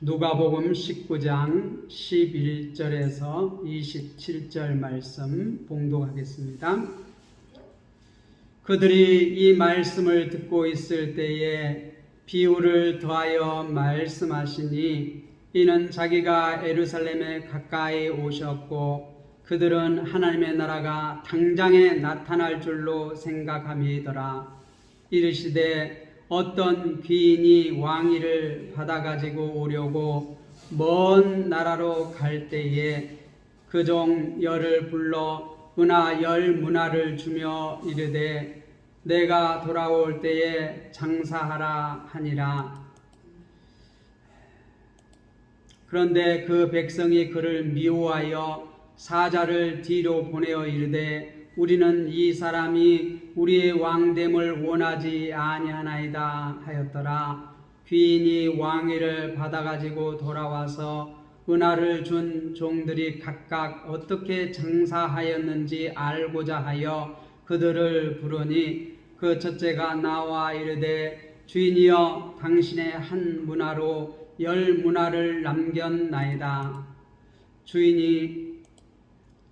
누가복음 19장 11절에서 27절 말씀 봉독하겠습니다. 그들이 이 말씀을 듣고 있을 때에 비유를 더하여 말씀하시니 이는 자기가 예루살렘에 가까이 오셨고 그들은 하나님의 나라가 당장에 나타날 줄로 생각함이더라. 이르시되 어떤 귀인이 왕위를 받아가지고 오려고 먼 나라로 갈 때에 그 종 열을 불러 은하 10문화를 주며 이르되 내가 돌아올 때에 장사하라 하니라. 그런데 그 백성이 그를 미워하여 사자를 뒤로 보내어 이르되 우리는 이 사람이 우리의 왕됨을 원하지 아니하나이다 하였더라. 귀인이 왕위를 받아가지고 돌아와서 은하를 준 종들이 각각 어떻게 장사하였는지 알고자 하여 그들을 부르니 그 첫째가 나와 이르되 주인이여 당신의 한 문화로 10문화를 남겼나이다. 주인이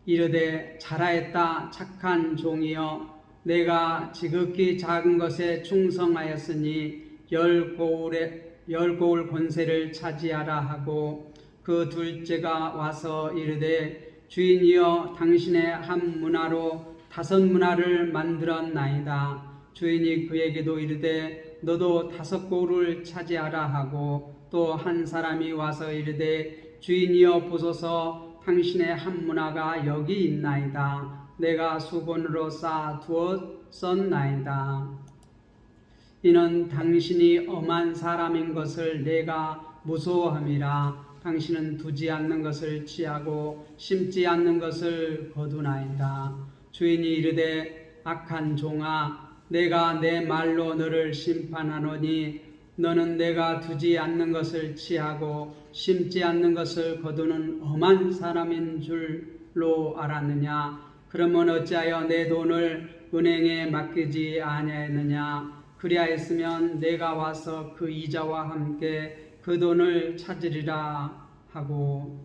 이르되 잘하였다 착한 종이여 내가 지극히 작은 것에 충성하였으니 10고울 권세를 차지하라 하고 그 둘째가 와서 이르되 주인이여 당신의 한 문화로 5문화를 만들었나이다. 주인이 그에게도 이르되 너도 5고울을 차지하라 하고 또 한 사람이 와서 이르되 주인이여 보소서 당신의 한 문화가 여기 있나이다. 내가 수건으로 쌓아 두었었나이다. 이는 당신이 엄한 사람인 것을 내가 무서워함이라. 당신은 두지 않는 것을 취하고 심지 않는 것을 거두나이다. 주인이 이르되 악한 종아 내가 내 말로 너를 심판하노니 너는 내가 두지 않는 것을 취하고 심지 않는 것을 거두는 엄한 사람인 줄로 알았느냐? 그러면 어찌하여 내 돈을 은행에 맡기지 아니하였느냐? 그리하였으면 내가 와서 그 이자와 함께 그 돈을 찾으리라 하고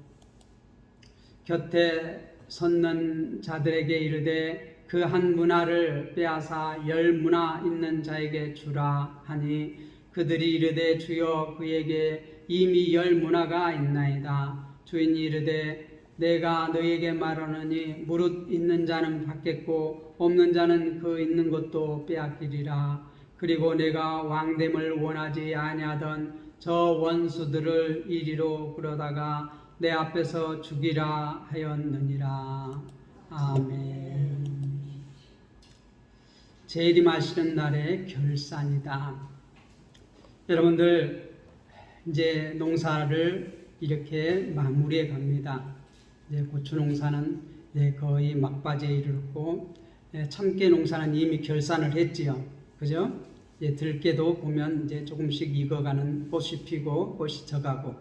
곁에 섰는 자들에게 이르되 그 한 문화를 빼앗아 10문화 있는 자에게 주라 하니 그들이 이르되 주여 그에게 이미 10문화가 있나이다. 주인이 이르되 내가 너희에게 말하노니 무릇 있는 자는 받겠고 없는 자는 그 있는 것도 빼앗기리라. 그리고 내가 왕됨을 원하지 아니하던 저 원수들을 이리로 끌어다가 내 앞에서 죽이라 하였느니라. 아멘. 재림하시는 날의 결산이다. 여러분들 이제 농사를 이렇게 마무리해 갑니다. 이제 고추 농사는 거의 막바지에 이르렀고 참깨 농사는 이미 결산을 했지요. 그죠? 들깨도 보면 이제 조금씩 익어가는 꽃이 피고 꽃이 져가고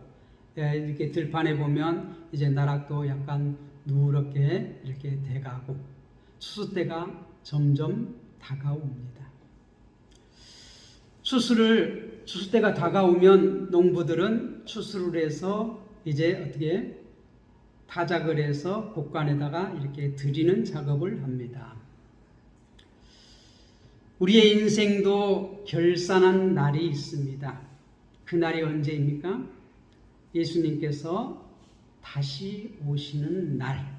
이렇게 들판에 보면 이제 나락도 약간 누렇게 이렇게 돼가고 추수 때가 점점 다가옵니다. 추수 때가 다가오면 농부들은 추수를 해서 이제 어떻게 타작을 해서 곡간에다가 이렇게 들이는 작업을 합니다. 우리의 인생도 결산한 날이 있습니다. 그 날이 언제입니까? 예수님께서 다시 오시는 날.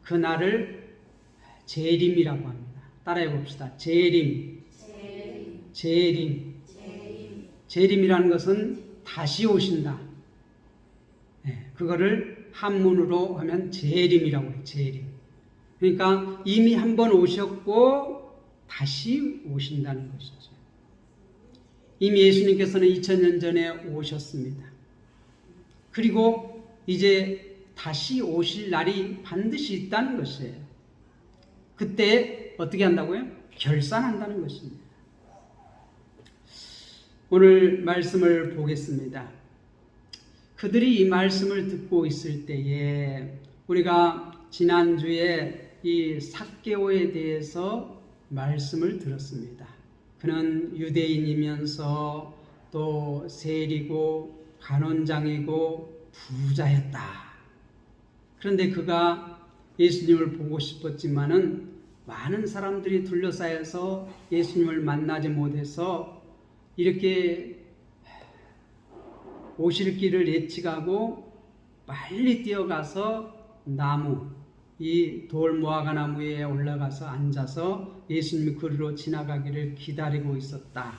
그 날을 재림이라고 합니다. 따라해 봅시다. 재림. 재림이라는 것은 다시 오신다. 그거를 한문으로 하면 재림이라고 해요. 재림. 그러니까 이미 한 번 오셨고 다시 오신다는 것이죠. 이미 예수님께서는 2000년 전에 오셨습니다. 그리고 이제 다시 오실 날이 반드시 있다는 것이에요. 그때 어떻게 한다고요? 결산한다는 것입니다. 오늘 말씀을 보겠습니다. 그들이 이 말씀을 듣고 있을 때에 우리가 지난주에 이 삭개오에 대해서 말씀을 들었습니다. 그는 유대인이면서 또 세리고 관원장이고 부자였다. 그런데 그가 예수님을 보고 싶었지만은 많은 사람들이 둘러싸여서 예수님을 만나지 못해서 이렇게 오실 길을 예측하고 빨리 뛰어가서 이 돌 무화과 나무에 올라가서 앉아서 예수님이 그리로 지나가기를 기다리고 있었다.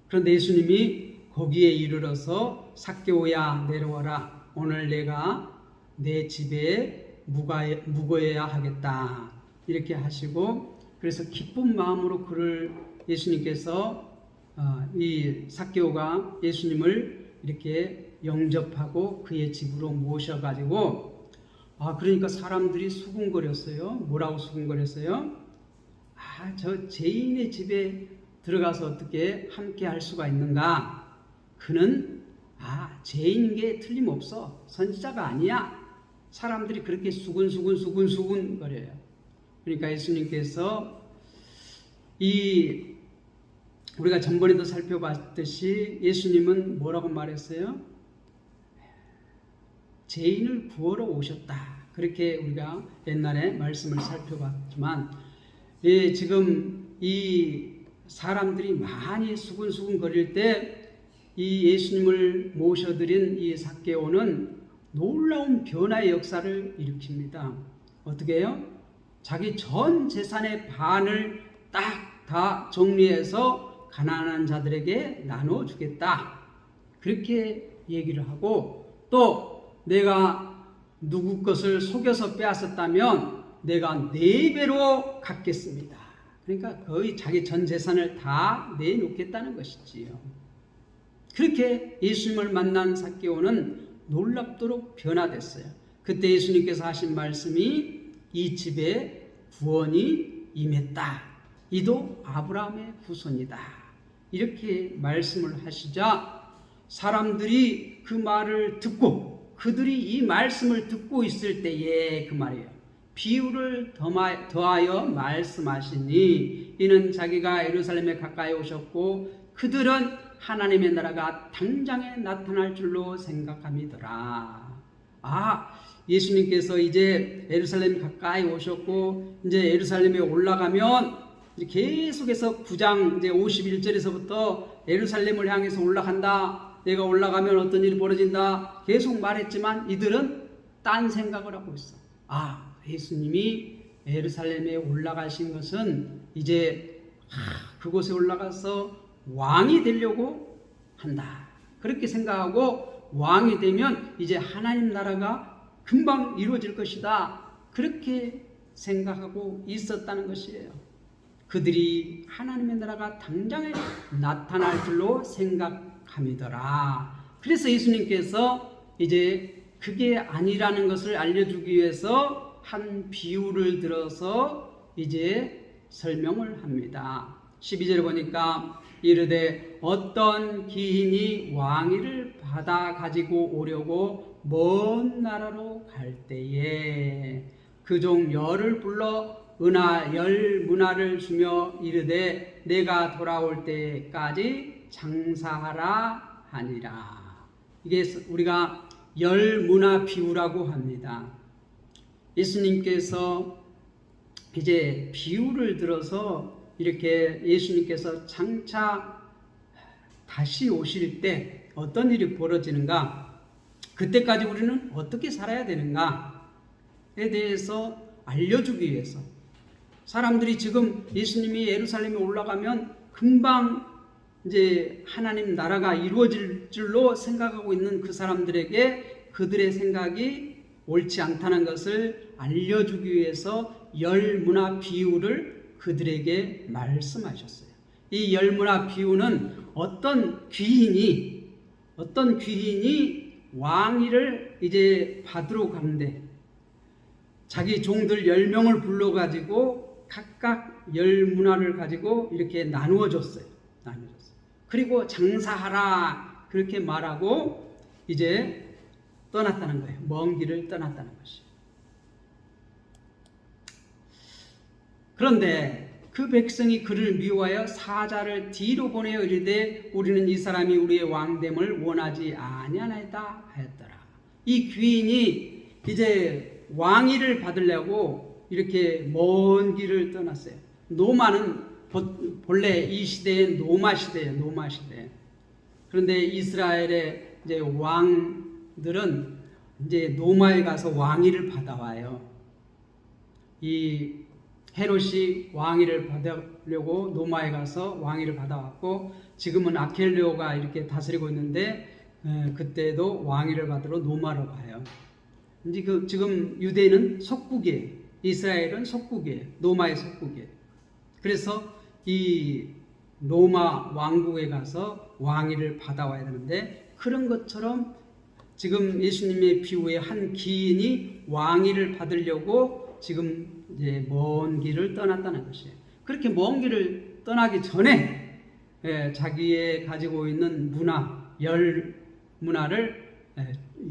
그런데 예수님이 거기에 이르러서 삭개오야 내려와라. 오늘 내가 내 집에 묵어야 하겠다. 이렇게 하시고 그래서 기쁜 마음으로 예수님께서 이 삭개오가 예수님을 이렇게 영접하고 그의 집으로 모셔가지고 그러니까 사람들이 수군거렸어요. 뭐라고 수군거렸어요? 저 죄인의 집에 들어가서 어떻게 함께 할 수가 있는가? 그는 죄인인 게 틀림없어. 선지자가 아니야. 사람들이 그렇게 수군 거려요. 그러니까 예수님께서 우리가 전번에도 살펴봤듯이 예수님은 뭐라고 말했어요? 죄인을 구하러 오셨다. 그렇게 우리가 옛날에 말씀을 살펴봤지만 지금 이 사람들이 많이 수군수군 거릴 때 이 예수님을 모셔드린 이 삭개오는 놀라운 변화의 역사를 일으킵니다. 어떻게 해요? 자기 전 재산의 반을 딱 다 정리해서 가난한 자들에게 나눠주겠다. 그렇게 얘기를 하고 또 내가 누구 것을 속여서 빼앗았다면 내가 4배로 갚겠습니다. 그러니까 거의 자기 전 재산을 다 내놓겠다는 것이지요. 그렇게 예수님을 만난 삭개오는 놀랍도록 변화됐어요. 그때 예수님께서 하신 말씀이 이 집에 구원이 임했다. 이도 아브라함의 후손이다. 이렇게 말씀을 하시자 사람들이 그 말을 듣고 그들이 이 말씀을 듣고 있을 때에 그 말이에요. 비유를 더하여 말씀하시니 이는 자기가 예루살렘에 가까이 오셨고 그들은 하나님의 나라가 당장에 나타날 줄로 생각함이더라. 예수님께서 이제 예루살렘 가까이 오셨고 이제 예루살렘에 올라가면 이제 계속해서 9장 이제 51절에서부터 예루살렘을 향해서 올라간다. 내가 올라가면 어떤 일이 벌어진다. 계속 말했지만 이들은 딴 생각을 하고 있어. 예수님이 예루살렘에 올라가신 것은 이제 그곳에 올라가서 왕이 되려고 한다. 그렇게 생각하고 왕이 되면 이제 하나님 나라가 금방 이루어질 것이다. 그렇게 생각하고 있었다는 것이에요. 그들이 하나님의 나라가 당장에 나타날 줄로 생각함이더라. 그래서 예수님께서 이제 그게 아니라는 것을 알려주기 위해서 한 비유를 들어서 이제 설명을 합니다. 12절에 보니까 이르되 어떤 기인이 왕위를 받아 가지고 오려고 먼 나라로 갈 때에 그 종 열을 불러 은하 10문화를 주며 이르되 내가 돌아올 때까지 장사하라 하니라. 이게 우리가 10문화 비유라고 합니다. 예수님께서 이제 비유를 들어서 이렇게 예수님께서 장차 다시 오실 때 어떤 일이 벌어지는가, 그때까지 우리는 어떻게 살아야 되는가에 대해서 알려주기 위해서 사람들이 지금 예수님이 예루살렘에 올라가면 금방 이제 하나님 나라가 이루어질 줄로 생각하고 있는 그 사람들에게 그들의 생각이 옳지 않다는 것을 알려주기 위해서 10문화 비유를 그들에게 말씀하셨어요. 이 10문화 비유는 어떤 귀인이 왕위를 이제 받으러 가는데 자기 종들 10명을 불러가지고 각각 10문화를 가지고 이렇게 나누어줬어요. 그리고 장사하라 그렇게 말하고 이제 떠났다는 거예요. 먼 길을 떠났다는 것이에요. 그런데 그 백성이 그를 미워하여 사자를 뒤로 보내어 이르되 우리는 이 사람이 우리의 왕됨을 원하지 아니하나이다 하였더라. 이 귀인이 이제 왕위를 받으려고 이렇게 먼 길을 떠났어요. 노마는 본래 이 시대의 노마 시대예요. 노마 시대. 그런데 이스라엘의 이제 왕들은 이제 노마에 가서 왕위를 받아와요. 이 헤롯이 왕위를 받으려고 노마에 가서 왕위를 받아왔고, 지금은 아켈레오가 이렇게 다스리고 있는데 그때도 왕위를 받으러 노마로 가요. 이제 지금 유대인은 속국이에요. 이스라엘은 속국이에요. 노마의 속국이에요. 그래서 이 로마 왕국에 가서 왕위를 받아와야 되는데, 그런 것처럼 지금 예수님의 비유의 한 기인이 왕위를 받으려고 지금 이제 먼 길을 떠났다는 것이에요. 그렇게 먼 길을 떠나기 전에 자기의 가지고 있는 문화, 문화를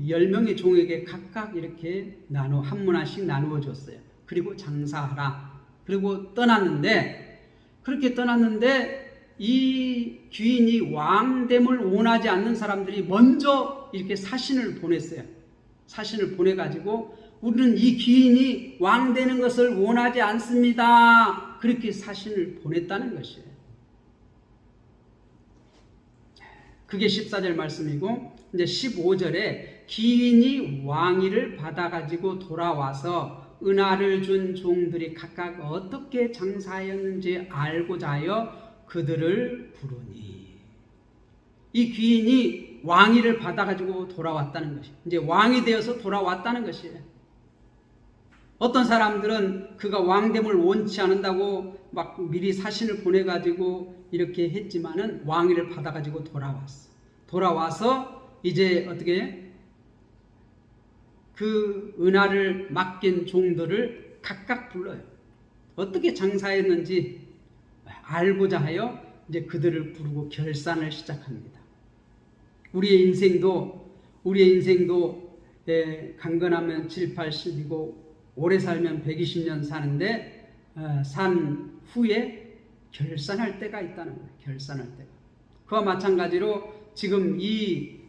10명의 종에게 각각 이렇게 한 문화씩 나누어 줬어요. 그리고 장사하라. 그리고 그렇게 떠났는데 이 귀인이 왕됨을 원하지 않는 사람들이 먼저 이렇게 사신을 보냈어요. 사신을 보내가지고 우리는 이 귀인이 왕되는 것을 원하지 않습니다. 그렇게 사신을 보냈다는 것이에요. 그게 14절 말씀이고, 이제 15절에 귀인이 왕위를 받아가지고 돌아와서 은화를 준 종들이 각각 어떻게 장사하였는지 알고자 하여 그들을 부르니. 이 귀인이 왕위를 받아가지고 돌아왔다는 것이, 이제 왕이 되어서 돌아왔다는 것이에요. 어떤 사람들은 그가 왕됨을 원치 않는다고 막 미리 사신을 보내가지고 이렇게 했지만은 왕위를 받아가지고 돌아와서 이제 어떻게 그 은화를 맡긴 종들을 각각 불러요. 어떻게 장사했는지 알고자 하여 이제 그들을 부르고 결산을 시작합니다. 우리의 인생도 강건하면 7, 80이고 오래 살면 120년 사는데 산 후에 결산할 때가 있다는 거예요. 결산할 때가. 그와 마찬가지로 지금 이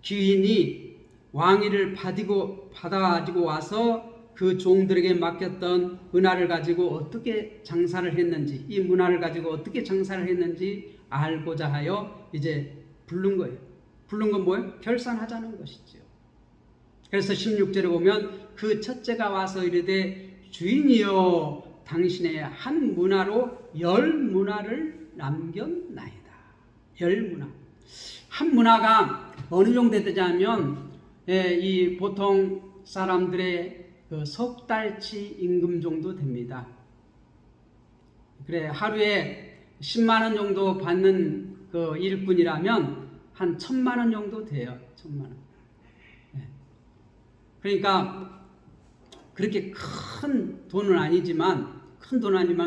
귀인이 왕위를 받아가지고 와서 그 종들에게 맡겼던 은화를 가지고 어떻게 장사를 했는지, 이 문화를 가지고 어떻게 장사를 했는지 알고자 하여 이제 부른 거예요. 부른 건 뭐예요? 결산하자는 것이죠. 그래서 16절에 보면 그 첫째가 와서 이르되 주인이여 당신의 한 문화로 10문화를 남겼나이다. 10문화. 한 문화가 어느 정도 되자면 이 보통 사람들의 그 석 달치 임금 정도 됩니다. 그래, 하루에 10만 원 정도 받는 그 일꾼이라면 한 1,000만 원 정도 돼요. 1,000만 원. 그러니까 그렇게 큰 돈은 아니지만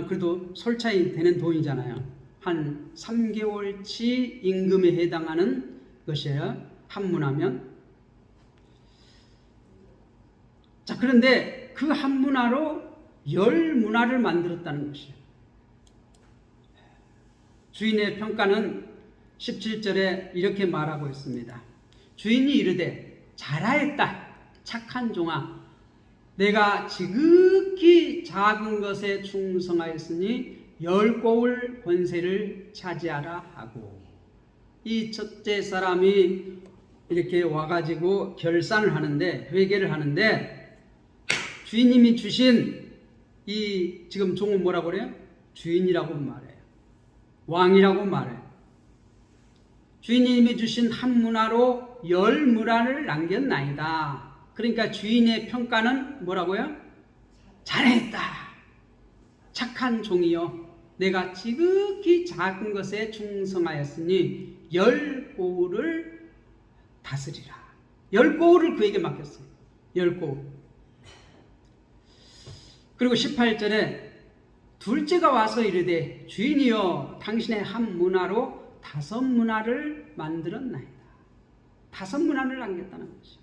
그래도 솔차이 되는 돈이잖아요. 한 3개월치 임금에 해당하는 것이에요. 한 문화면. 자, 그런데 그 한 문화로 10문화를 만들었다는 것이에요. 주인의 평가는 17절에 이렇게 말하고 있습니다. 주인이 이르되 잘하였다. 착한 종아, 내가 지극히 작은 것에 충성하였으니 10고울 권세를 차지하라 하고, 이 첫째 사람이 이렇게 와가지고 결산을 하는데, 회계를 하는데, 주인님이 주신 이 지금 종은 뭐라고 그래요? 주인이라고 말해요. 왕이라고 말해요. 주인님이 주신 한 문화로 10문화를 남겼나이다. 그러니까 주인의 평가는 뭐라고요? 잘했다. 착한 종이요. 내가 지극히 작은 것에 충성하였으니 10고울을 다스리라. 10고울을 그에게 맡겼어요. 10고울. 그리고 18절에 둘째가 와서 이르되 주인이여 당신의 한 문화로 5문화를 만들었나이다. 5문화를 남겼다는 것이죠.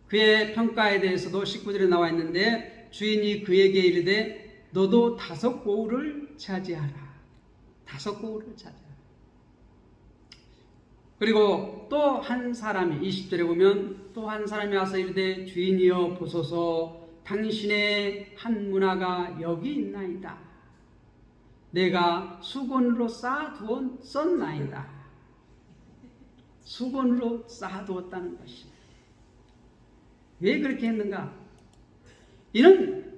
그의 평가에 대해서도 19절에 나와 있는데 주인이 그에게 이르되 너도 5고울을 차지하라. 5고울을 차지하라. 그리고 또 한 사람이 20절에 보면 또 한 사람이 와서 이르되 주인이여 보소서 당신의 한 문화가 여기 있나이다. 내가 수건으로 쌓아두었나이다. 수건으로 쌓아두었다는 것이 왜 그렇게 했는가? 이는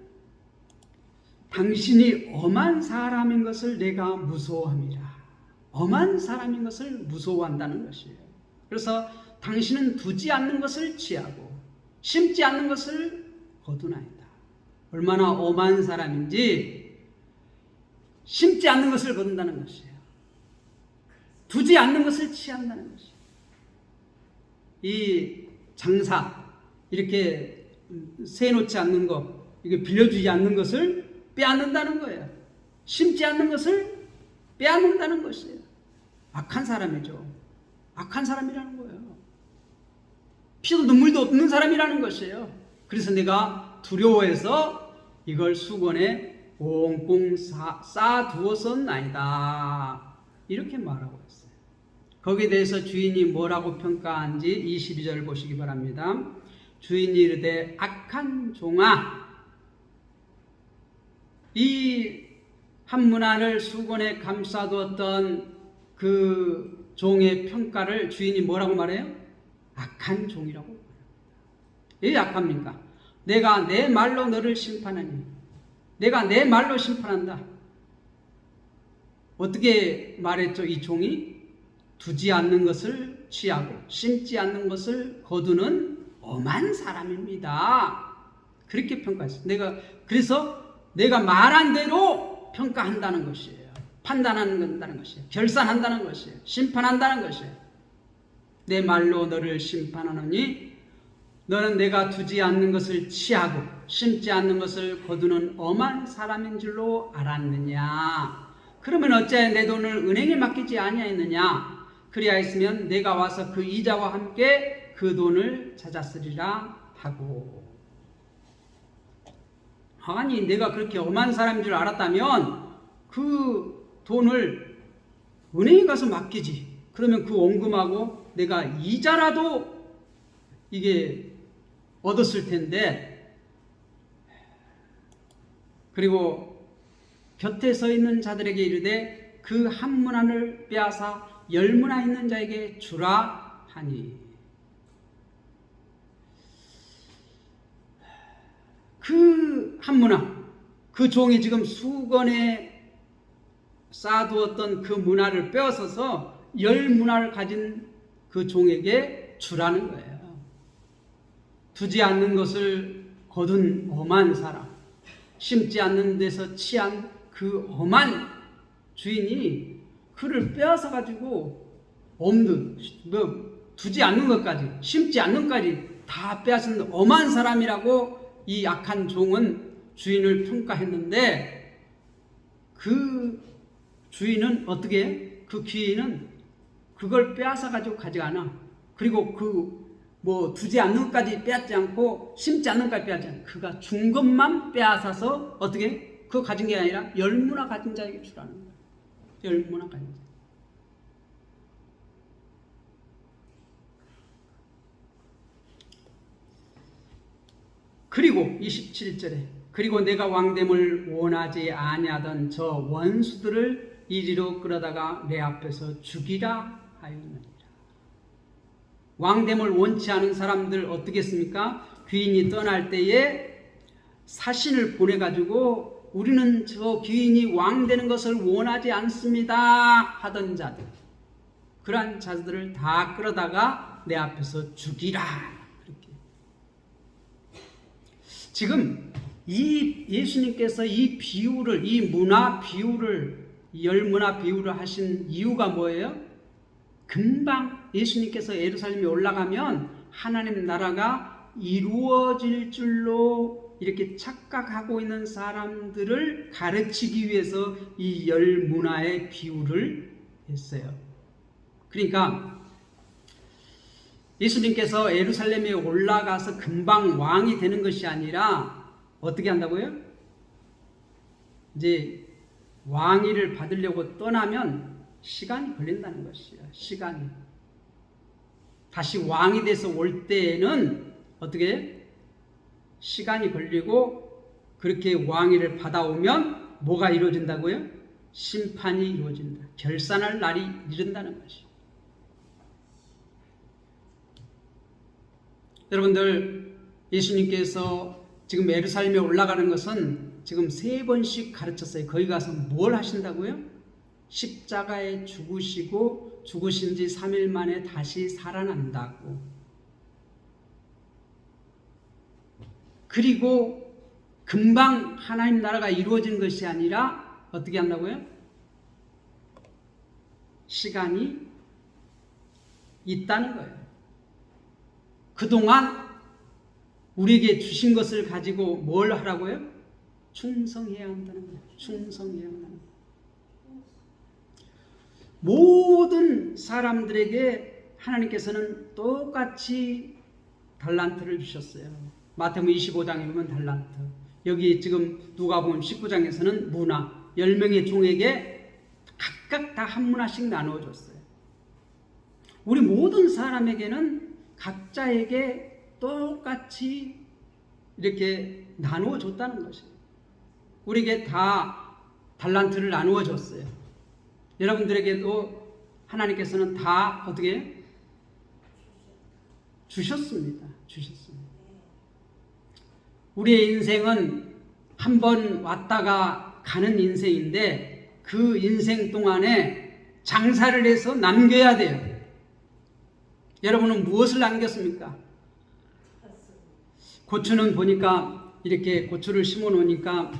당신이 엄한 사람인 것을 내가 무서워합니다. 엄한 사람인 것을 무서워한다는 것이에요. 그래서 당신은 두지 않는 것을 취하고 심지 않는 것을 거두나이다. 얼마나 엄한 사람인지 심지 않는 것을 거둔다는 것이에요. 두지 않는 것을 취한다는 것이에요. 이 장사 이렇게 세놓지 않는 것, 이게 빌려주지 않는 것을 빼앗는다는 거예요. 심지 않는 것을 빼앗는다는 것이에요. 악한 사람이죠. 악한 사람이라는 거예요. 피도 눈물도 없는 사람이라는 것이에요. 그래서 내가 두려워해서 이걸 수건에 꽁꽁 쌓아두었었나이다. 이렇게 말하고 있어요. 거기에 대해서 주인이 뭐라고 평가한지 22절 보시기 바랍니다. 주인이 이르되 악한 종아, 이 한 문화를 수건에 감싸두었던 그 종의 평가를 주인이 뭐라고 말해요? 악한 종이라고 말합니다. 왜 악합니까? 내가 내 말로 너를 심판하니, 내가 내 말로 심판한다. 어떻게 말했죠? 이 종이 두지 않는 것을 취하고 심지 않는 것을 거두는 엄한 사람입니다. 그렇게 평가했어요. 그래서 내가 말한 대로 평가한다는 것이에요. 판단한다는 것이에요. 결산한다는 것이에요. 심판한다는 것이에요. 내 말로 너를 심판하노니 너는 내가 두지 않는 것을 취하고 심지 않는 것을 거두는 엄한 사람인 줄로 알았느냐? 그러면 어찌하여 내 돈을 은행에 맡기지 아니하였느냐? 그리하였으면 내가 와서 그 이자와 함께 그 돈을 찾았으리라 하고. 아니, 내가 그렇게 엄한 사람인 줄 알았다면 그 돈을 은행에 가서 맡기지. 그러면 그 원금하고 내가 이자라도 이게 얻었을 텐데. 그리고 곁에 서 있는 자들에게 이르되 그 한 문화를 빼앗아 10문화 있는 자에게 주라 하니. 그 한 문화, 그 종이 지금 수건에 쌓아두었던 그 문화를 빼앗아서 10문화를 가진 그 종에게 주라는 거예요. 두지 않는 것을 거둔 엄한 사람, 심지 않는 데서 취한 그 엄한 주인이 그를 빼앗아 가지고 없는, 두지 않는 것까지, 심지 않는 것까지 다 빼앗은 엄한 사람이라고 이 악한 종은 주인을 평가했는데, 그 주인은 어떻게 해? 그 귀인은 그걸 빼앗아 가지고 가져가나. 그리고 두지 않는 것까지 빼앗지 않고 심지 않는 것까지 빼앗지 않고 그가 준 것만 빼앗아서 어떻게 해? 그거 가진 게 아니라 10문화 가진 자에게 주라는 거예요. 10문화 가진 자. 그리고 27절에 그리고 내가 왕됨을 원하지 아니하던 저 원수들을 이리로 끌어다가 내 앞에서 죽이라 하였느니라. 왕됨을 원치 않은 사람들 어떻게 했습니까? 귀인이 떠날 때에 사신을 보내가지고 우리는 저 귀인이 왕되는 것을 원하지 않습니다 하던 자들, 그러한 자들을 다 끌어다가 내 앞에서 죽이라. 그렇게. 지금 이 예수님께서 이 비유를, 이 문화 비유를, 열문화 비유를 하신 이유가 뭐예요? 금방 예수님께서 예루살렘에 올라가면 하나님 나라가 이루어질 줄로 이렇게 착각하고 있는 사람들을 가르치기 위해서 이 열문화의 비유를 했어요. 그러니까 예수님께서 예루살렘에 올라가서 금방 왕이 되는 것이 아니라 어떻게 한다고요? 이제 왕위를 받으려고 떠나면 시간이 걸린다는 것이에요. 시간이. 다시 왕이 돼서 올 때에는 어떻게 시간이 걸리고 그렇게 왕위를 받아오면 뭐가 이루어진다고요? 심판이 이루어진다. 결산할 날이 이른다는 것이에요. 여러분들, 예수님께서 지금 예루살렘에 올라가는 것은 지금 3번씩 가르쳤어요. 거기 가서 뭘 하신다고요? 십자가에 죽으시고 죽으신 지 3일 만에 다시 살아난다고. 그리고 금방 하나님 나라가 이루어진 것이 아니라 어떻게 한다고요? 시간이 있다는 거예요. 그동안 우리에게 주신 것을 가지고 뭘 하라고요? 충성해야 한다는 거예요. 충성해야 한다는 거예요. 모든 사람들에게 하나님께서는 똑같이 달란트를 주셨어요. 마태복음 25장에 보면 달란트, 여기 지금 누가복음 19장에서는 문화, 10명의 종에게 각각 다 한 문화씩 나누어 줬어요. 우리 모든 사람에게는 각자에게 똑같이 이렇게 나누어 줬다는 것이에요. 우리에게 다 달란트를 나누어 줬어요. 여러분들에게도 하나님께서는 다 어떻게 주셨습니다. 주셨습니다. 우리의 인생은 한 번 왔다가 가는 인생인데 그 인생 동안에 장사를 해서 남겨야 돼요. 여러분은 무엇을 남겼습니까? 고추는 보니까 이렇게 고추를 심어 놓으니까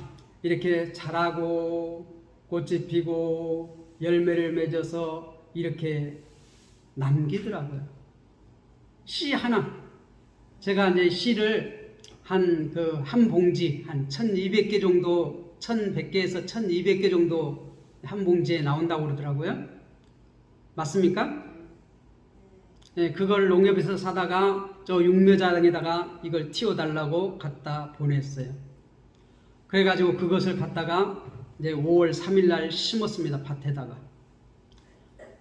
이렇게 자라고 꽃이 피고 열매를 맺어서 이렇게 남기더라고요. 씨 하나, 제가 이제 씨를 한 봉지 한 1200개 정도, 1100개에서 1200개 정도 한 봉지에 나온다고 그러더라고요. 맞습니까? 네, 그걸 농협에서 사다가 저 육묘장에다가 이걸 틔워달라고 갖다 보냈어요. 그래가지고 그것을 갖다가 이제 5월 3일 날 심었습니다.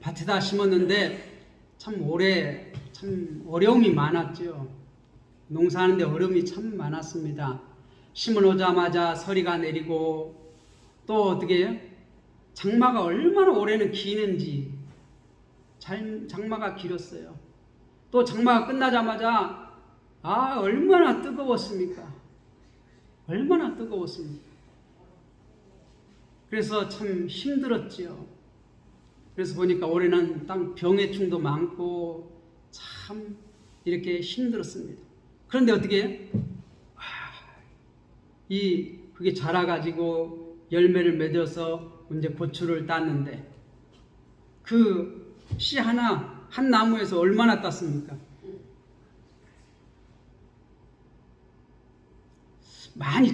밭에다 심었는데 참 올해 참 어려움이 많았죠. 농사하는데 어려움이 참 많았습니다. 심어놓자마자 서리가 내리고 또 어떻게 해요? 장마가 얼마나 올해는 기는지, 장마가 길었어요. 또 장마가 끝나자마자 얼마나 뜨거웠습니까? 얼마나 뜨거웠습니까? 그래서 참 힘들었지요. 그래서 보니까 올해는 땅 병해충도 많고 참 이렇게 힘들었습니다. 그런데 어떻게 해요? 그게 자라가지고 열매를 맺어서 이제 고추를 땄는데 그 씨 하나, 한 나무에서 얼마나 땄습니까?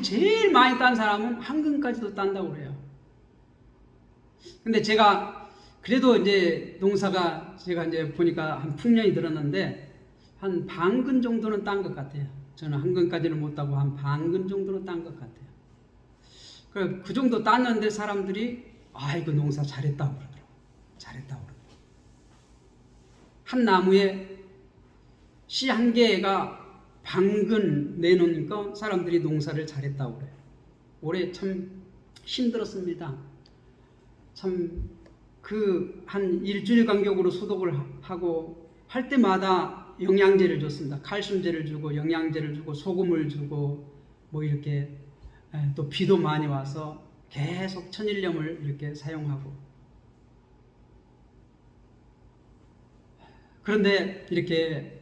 제일 많이 딴 사람은 한 근까지도 딴다고 그래요. 근데 제가 그래도 이제 농사가 제가 이제 보니까 한 풍년이 들었는데 한 반근 정도는 딴 것 같아요. 저는 한 근까지는 못 따고 한 반근 정도는 딴 것 같아요. 그 정도 땄는데 사람들이 이거 농사 잘했다고 그러더라고요. 잘했다고 그러더라고요. 한 나무에 씨 한 개가 반근 내놓으니까 사람들이 농사를 잘했다고 그래요. 올해 참 힘들었습니다. 참 한 일주일 간격으로 소독을 하고 할 때마다 영양제를 줬습니다. 칼슘제를 주고 영양제를 주고 소금을 주고 뭐 이렇게 또 비도 많이 와서 계속 천일염을 이렇게 사용하고, 그런데 이렇게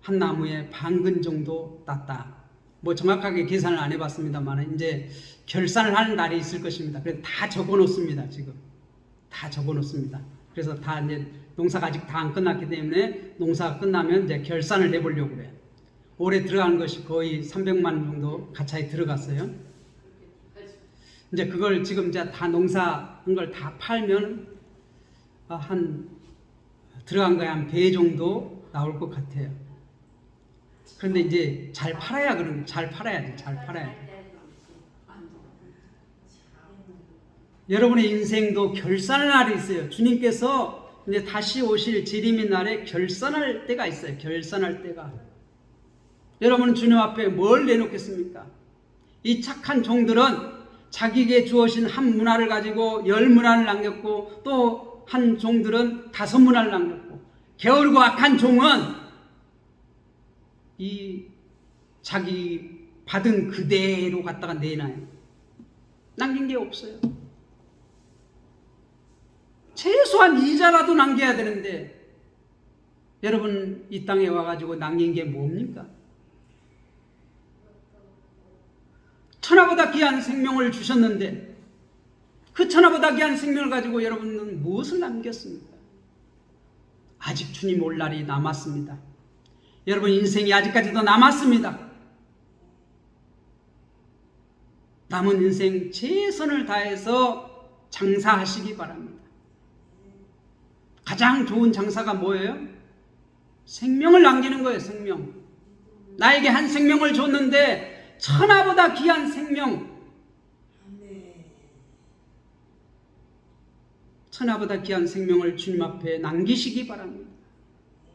한 나무에 반근 정도 땄다. 뭐 정확하게 계산을 안 해봤습니다만 이제 결산을 하는 날이 있을 것입니다. 그래서 다 적어놓습니다. 지금 다 적어놓습니다. 그래서 다 이제 농사가 아직 다 안 끝났기 때문에 농사가 끝나면 이제 결산을 내보려고 그래요. 올해 들어간 것이 거의 300만 원 정도 가차에 들어갔어요. 이제 그걸 지금 이제 다 농사한 걸 다 팔면 들어간 거에 한 배 정도 나올 것 같아요. 그런데 이제 잘 팔아야지. 잘 팔아야 돼. 여러분의 인생도 결산의 날이 있어요. 주님께서 이제 다시 오실 재림의 날에 결산할 때가 있어요. 결산할 때가. 여러분은 주님 앞에 뭘 내놓겠습니까? 이 착한 종들은 자기에게 주어진 한 문화를 가지고 10문화를 남겼고, 또 한 종들은 5문화를 남겼고, 게으르고 악한 종은 이 자기 받은 그대로 갖다가 내놔요. 남긴 게 없어요. 최소한 이자라도 남겨야 되는데, 여러분 이 땅에 와가지고 남긴 게 뭡니까? 천하보다 귀한 생명을 주셨는데, 그 천하보다 귀한 생명을 가지고 여러분은 무엇을 남겼습니까? 아직 주님 올 날이 남았습니다. 여러분 인생이 아직까지도 남았습니다. 남은 인생 최선을 다해서 장사하시기 바랍니다. 가장 좋은 장사가 뭐예요? 생명을 남기는 거예요. 생명. 나에게 한 생명을 줬는데 천하보다 귀한 생명, 천하보다 귀한 생명을 주님 앞에 남기시기 바랍니다.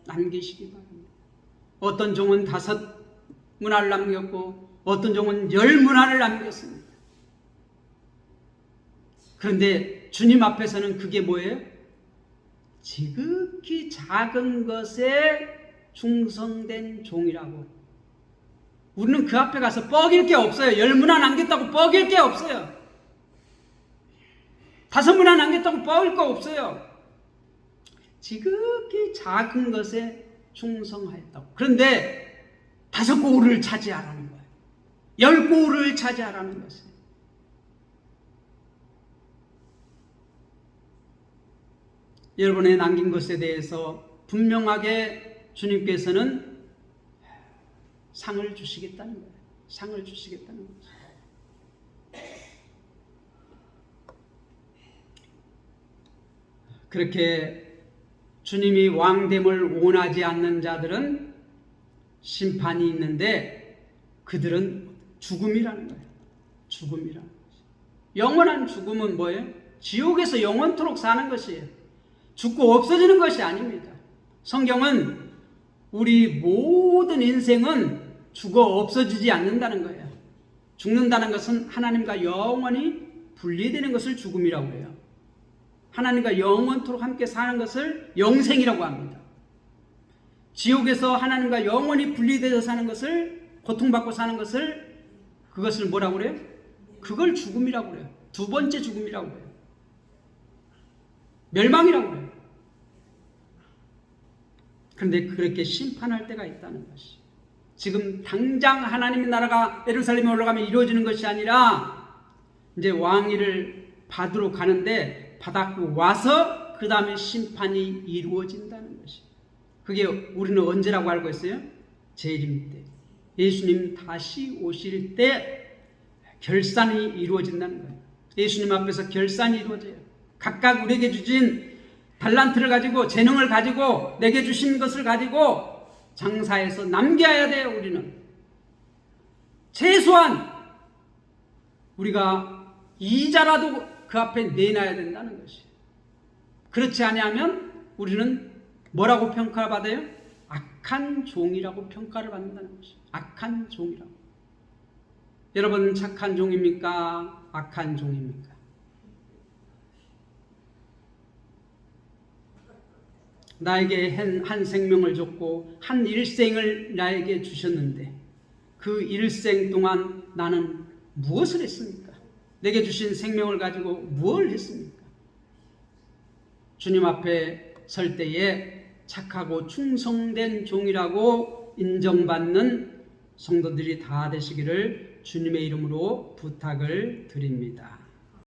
남기시기 바랍니다. 어떤 종은 5문화를 남겼고, 어떤 종은 10문화를 남겼습니다. 그런데 주님 앞에서는 그게 뭐예요? 지극히 작은 것에 충성된 종이라고. 우리는 그 앞에 가서 뻐길 게 없어요. 10문화 남겼다고 뻐길 게 없어요. 5문화 남겼다고 뻐길 거 없어요. 지극히 작은 것에 충성하였다고. 그런데 5고울을 차지하라는 거예요. 10고울을 차지하라는 것이에요. 여러분의 남긴 것에 대해서 분명하게 주님께서는 상을 주시겠다는 거예요. 상을 주시겠다는 거죠. 그렇게 주님이 왕됨을 원하지 않는 자들은 심판이 있는데, 그들은 죽음이라는 거예요. 죽음이라는 것이. 영원한 죽음은 뭐예요? 지옥에서 영원토록 사는 것이에요. 죽고 없어지는 것이 아닙니다. 성경은 우리 모든 인생은 죽어 없어지지 않는다는 거예요. 죽는다는 것은 하나님과 영원히 분리되는 것을 죽음이라고 해요. 하나님과 영원토록 함께 사는 것을 영생이라고 합니다. 지옥에서 하나님과 영원히 분리되어 사는 것을, 고통받고 사는 것을, 그것을 뭐라고 그래요? 그걸 죽음이라고 그래요. 2번째 죽음이라고 그래요. 멸망이라고 그래요. 그런데 그렇게 심판할 때가 있다는 것이, 지금 당장 하나님의 나라가 예루살렘에 올라가면 이루어지는 것이 아니라, 이제 왕위를 받으러 가는데, 받았고 와서 그 다음에 심판이 이루어진다는 것이. 그게 우리는 언제라고 알고 있어요? 재림 때. 예수님 다시 오실 때 결산이 이루어진다는 거예요. 예수님 앞에서 결산이 이루어져요. 각각 우리에게 주신 달란트를 가지고, 재능을 가지고, 내게 주신 것을 가지고 장사해서 남겨야 돼요. 우리는 최소한 우리가 이자라도 그 앞에 내놔야 된다는 것이. 그렇지 아니하면 우리는 뭐라고 평가받아요? 악한 종이라고 평가를 받는다는 것이. 악한 종이라고. 여러분 착한 종입니까? 악한 종입니까? 나에게 한 생명을 줬고 한 일생을 나에게 주셨는데, 그 일생 동안 나는 무엇을 했습니까? 내게 주신 생명을 가지고 무엇을 했습니까? 주님 앞에 설 때에 착하고 충성된 종이라고 인정받는 성도들이 다 되시기를 주님의 이름으로 부탁을 드립니다.